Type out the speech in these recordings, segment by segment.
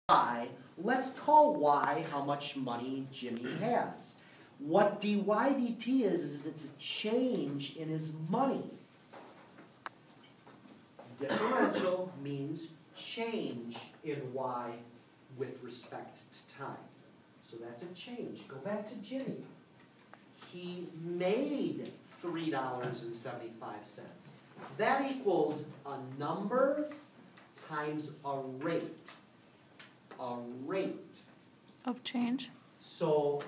y, let's call y how much money Jimmy has. What dy dt is it's a change in his money. Differential means change in y with respect to time. So that's a change. Go back to Jimmy. He made $3.75. That equals a number times a rate. A rate. Of change. So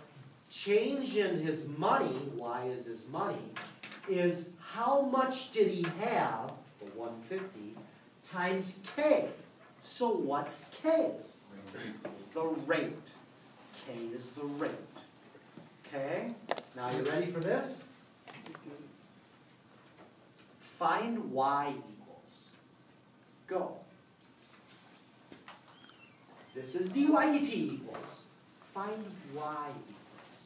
change in his money, y is his money, is how much did he have, the 150, times k. So what's k? The rate. K is the rate. Okay? Now you ready for this? Find y equals. Go. This is dy dt equals. Find y equals.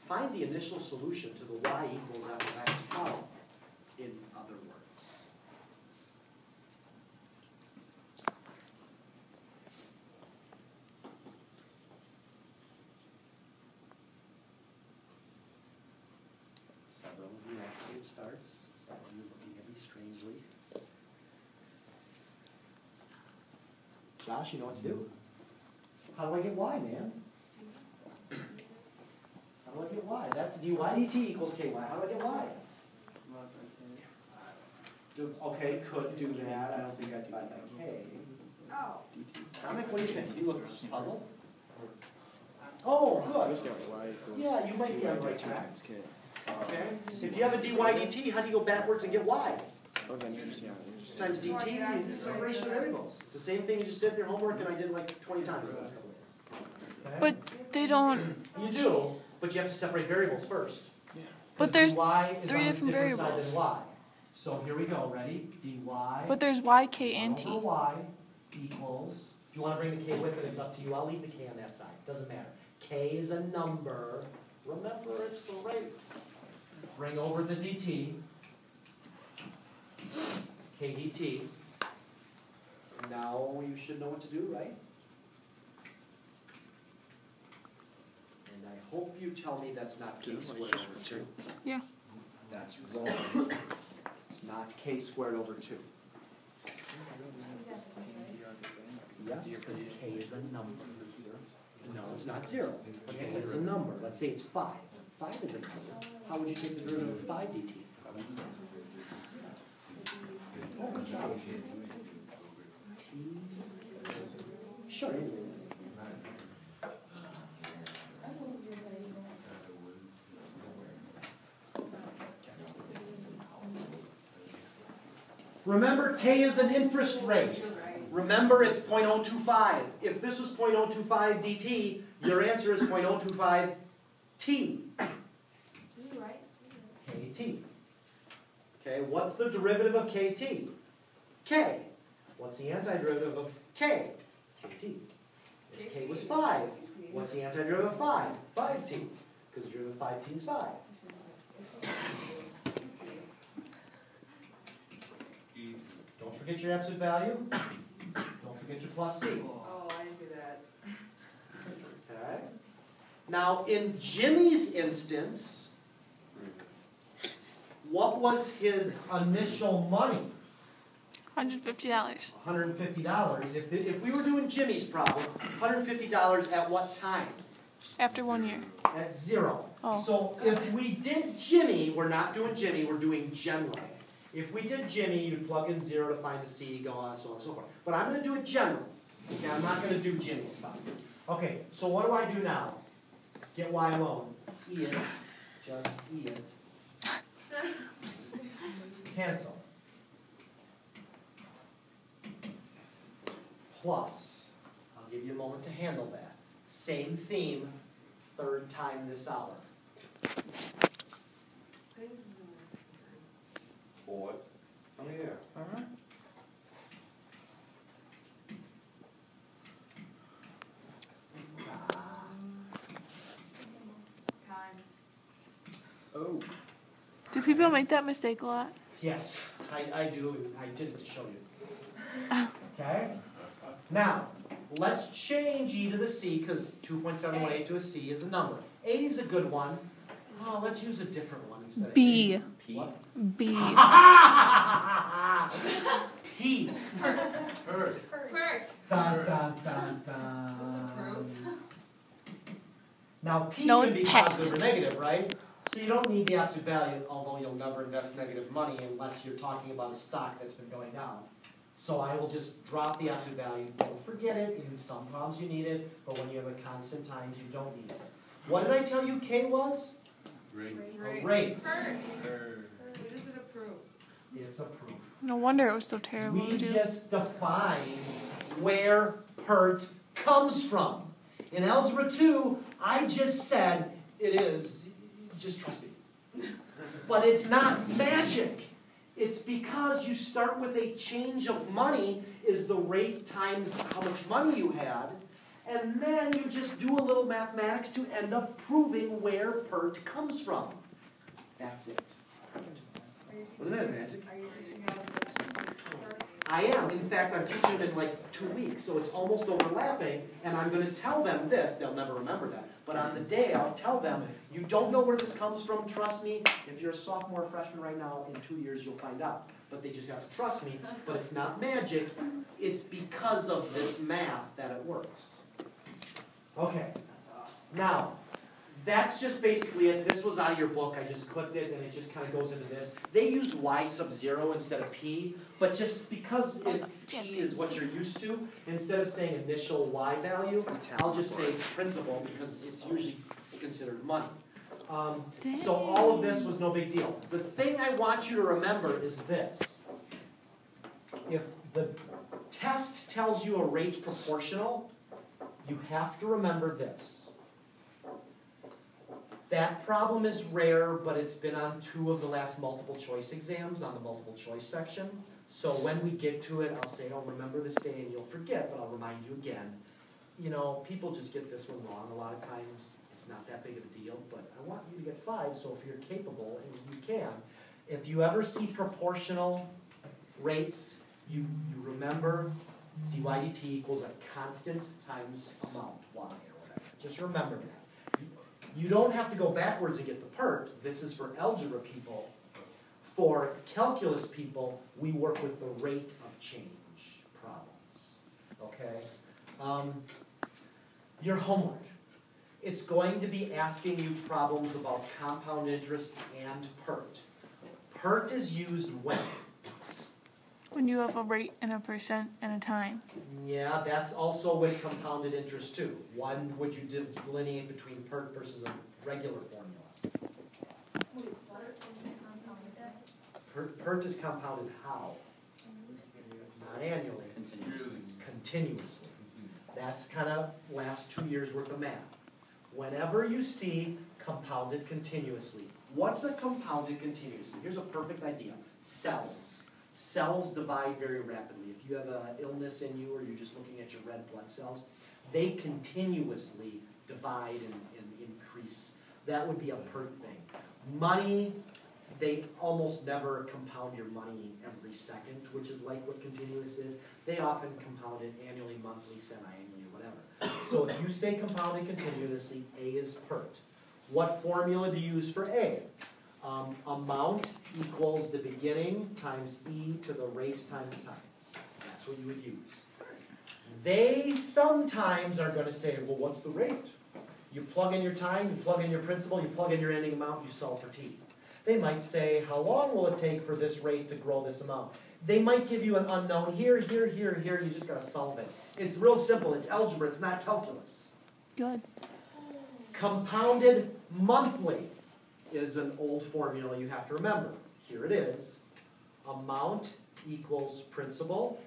Find the initial solution to the y equals f of x problem, in other words. Several of you actually it starts. Some of you looking at me strangely. Josh, you know what to do. How do I get y, man? How do I get y? That's dy dt equals ky. How do I get y? Okay, could do that. I don't think I divide by k. Oh. Dominic, what do you think? Do you look puzzled? Oh, good. Yeah, you might be on the right track. Okay? If you have a dy dt, how do you go backwards and get y? Times dt is separation of variables. It's the same thing you just did in your homework and I did like 20 times in the last couple days. Okay? But they don't. You do, but you have to separate variables first. Yeah. But there's y is 3 different variables. Side than y. So here we go. Ready? dy. But there's y, k, and t. Y equals. If you want to bring the k with it, it's up to you. I'll leave the k on that side. Doesn't matter. K is a number. Remember, it's the rate. Bring over the dt. K dt. Now you should know what to do, right? And I hope you tell me that's not k squared over 2. Yeah. That's wrong. It's not k squared over 2. Yes, because k is a number. No, it's not 0. K is a number. Let's say it's 5. 5 is a number. How would you take the derivative of 5 dt? Oh, good job. Sure. Remember, k is an interest rate. Remember, it's 0.025. If this was 0.025 dt, your answer is 0.025 t. Kt. Okay, what's the derivative of kt? K. What's the antiderivative of k? Kt. If k was 5, what's the antiderivative of 5? 5t. Because the derivative of 5t is 5. Don't forget your absolute value. Don't forget your plus c. Oh, I didn't do that. Okay. Now, in Jimmy's instance, what was his initial money? $150. $150. If we were doing Jimmy's problem, $150 at what time? After 1 year. At 0. Oh. So if we did Jimmy, we're not doing Jimmy, we're doing general. If we did Jimmy, you'd plug in 0 to find the C, go on, so on and so forth. But I'm going to do it general. Okay, I'm not going to do Jimmy stuff. Okay, so what do I do now? Get y alone. E it. Just E it. Cancel. Plus, I'll give you a moment to handle that. Same theme, third time this hour. Boy. Oh yeah. Alright. Oh. Do people make that mistake a lot? Yes, I do. I did it to show you. Okay? Now, let's change e to the c, because 2.718 to a c is a number. A is a good one. Oh, let's use a different one instead of B. A. What? B. P. Pert. Dun, dun, dun, dun. Now, P No, can be it's Pert. positive or negative, right? So you don't need the absolute value, although you'll never invest negative money unless you're talking about a stock that's been going down. So I will just drop the absolute value. Don't forget it. In some problems you need it, but when you have a constant times, you don't need it. What did I tell you K was? Rate. A rate. What is it approved? It's a proof. No wonder it was so terrible We to do. just defined where PERT comes from. In Algebra 2, I just said it is, just trust me. But it's not magic. It's because you start with a change of money is the rate times how much money you had, and then you just do a little mathematics to end up proving where PERT comes from. That's it. Wasn't that magic? Are you teaching algebra? I am. In fact, I'm teaching them in like 2 weeks, so it's almost overlapping, and I'm going to tell them this. They'll never remember that. But on the day, I'll tell them, you don't know where this comes from, trust me. If you're a sophomore or freshman right now, in 2 years, you'll find out. But they just have to trust me. But it's not magic. It's because of this math that it works. Okay. Now, that's just basically it. This was out of your book. I just clipped it, and it just kind of goes into this. They use y sub 0 instead of p, but just because p is what you're used to, instead of saying initial y value, I'll just say principal because it's usually considered money. So all of this was no big deal. The thing I want you to remember is this. If the test tells you a rate proportional, you have to remember this. That problem is rare, but it's been on 2 of the last multiple choice exams on the multiple choice section. So when we get to it, I'll say, oh, remember this day, and you'll forget, but I'll remind you again. You know, people just get this one wrong a lot of times. It's not that big of a deal, but I want you to get 5, so if you're capable, and you can, if you ever see proportional rates, you remember dy dt equals a constant times amount, y, or whatever. Just remember that. You don't have to go backwards and get the PERT. This is for algebra people. For calculus people, we work with the rate of change problems. Okay? Your homework. It's going to be asking you problems about compound interest and PERT. PERT is used when? When you have a rate and a percent and a time. Yeah, that's also with compounded interest too. When would you delineate between PERT versus a regular formula? Wait, what? PERT is compounded how? Not annually. Continuously. That's kind of last 2 years worth of math. Whenever you see compounded continuously, what's a compounded continuously? Here's a perfect idea. Cells. Cells divide very rapidly. If you have an illness in you or you're just looking at your red blood cells, they continuously divide and increase. That would be a PERT thing. Money, they almost never compound your money every second, which is like what continuous is. They often compound it annually, monthly, semi-annually, whatever. So if you say compounded continuously, A is PERT. What formula do you use for A? Amount equals the beginning times e to the rate times time. That's what you would use. They sometimes are going to say, well, what's the rate? You plug in your time, you plug in your principal, you plug in your ending amount, you solve for t. They might say, how long will it take for this rate to grow this amount? They might give you an unknown here, here, here, here. You just got to solve it. It's real simple. It's algebra. It's not calculus. Good. Compounded monthly is an old formula you have to remember. Here it is. Amount equals principal.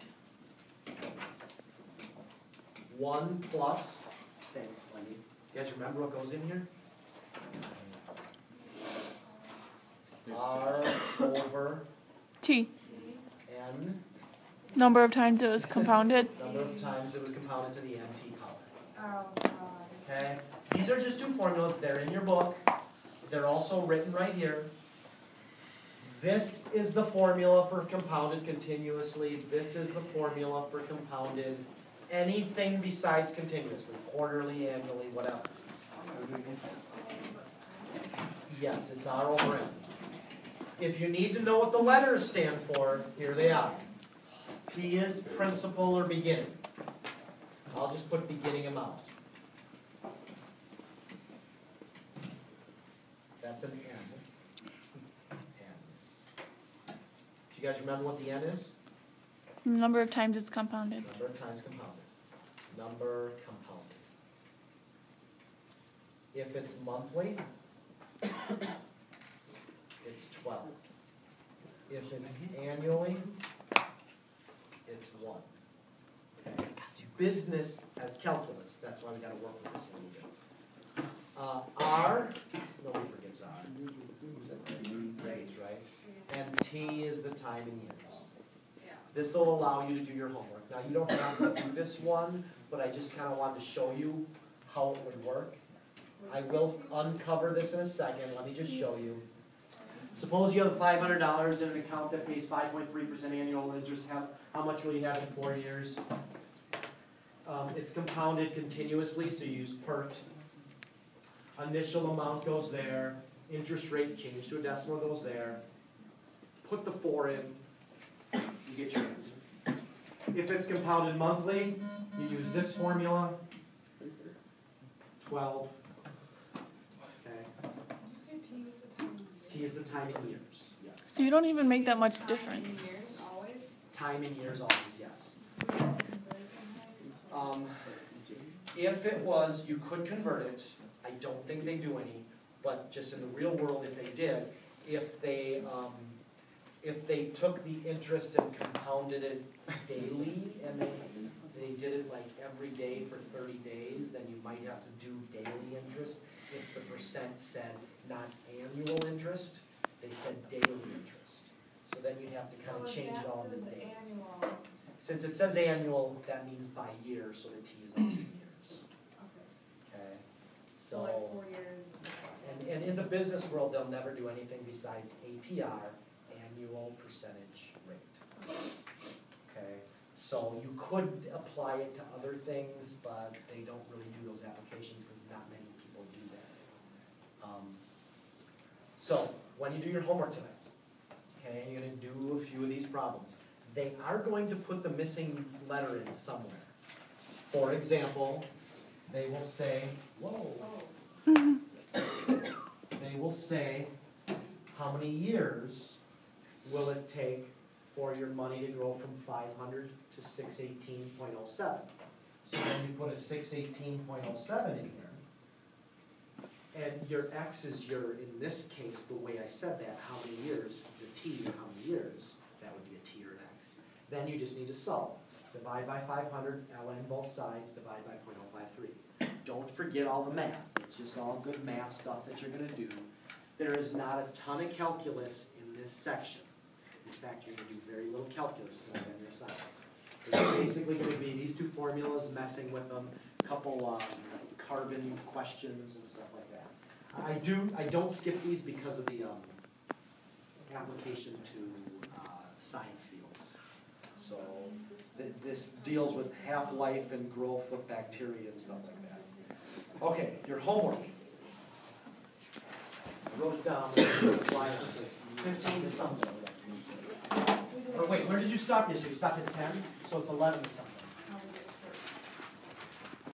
1 plus, thanks, Wendy. You guys remember what goes in here? R over T. N. Number of times it was compounded. Number of times it was compounded to the MT power. Oh, God. Okay? These are just 2 formulas. They're in your book. They're also written right here. This is the formula for compounded continuously. This is the formula for compounded anything besides continuously, quarterly, annually, whatever. Yes, it's R over M. If you need to know what the letters stand for, here they are. P is principal or beginning. I'll just put beginning amount. That's an N. N. Do you guys remember what the N is? The number of times it's compounded. Number of times compounded. Number compounded. If it's monthly, it's 12. If it's annually, it's 1. Okay. Business as calculus, that's why we gotta work with this a little bit. R, nobody forgets R. Grades, right? And T is the time in years. Yeah. This will allow you to do your homework. Now, you don't have to do this one, but I just kinda wanted to show you how it would work. I will uncover this in a second, let me just show you. Suppose you have $500 in an account that pays 5.3% annual interest. How much will you have in 4 years? It's compounded continuously, so you use Pert. Initial amount goes there, interest rate change to a decimal goes there. Put the 4 in, you get your answer. If it's compounded monthly, you use this formula, 12. T is the time in years, yes. So you don't even make that much difference. Time in years, always? Time in years always, yes. If it was, you could convert it. I don't think they do any, but just in the real world, if they did, if they took the interest and compounded it daily, and they did it like every day for 30 days, then you might have to do daily interest. If the percent said not annual interest, they said daily interest. So then you'd have to kind of change it all into days. Annual. Since it says annual, that means by year, so the T is always in years. Okay? So like 4 years. And in the business world, they'll never do anything besides APR, annual percentage rate. Okay? So you could apply it to other things, but they don't really do those applications because not many people do that. So when you do your homework tonight, okay, you're going to do a few of these problems. They are going to put the missing letter in somewhere. For example, they will say, whoa. They will say, how many years will it take for your money to grow from 500 to 618.07? So then you put a 618.07 in here. And your X is your, in this case, the way I said that, how many years, the T, how many years, that would be a T or an X. Then you just need to solve. Divide by 500, ln both sides, divide by 0.053. Don't forget all the math. It's just all good math stuff that you're going to do. There is not a ton of calculus in this section. In fact, you're going to do very little calculus tonight on your assignment. It's basically going to be these two formulas, messing with them, a couple carbon questions and stuff like that. I don't skip these because of the application to science fields. So this deals with half-life and growth of bacteria and stuff like that. Okay, your homework. I wrote it down. Slide 15 to something. Or wait, where did you stop yesterday? You stopped at 10, so it's 11 to something.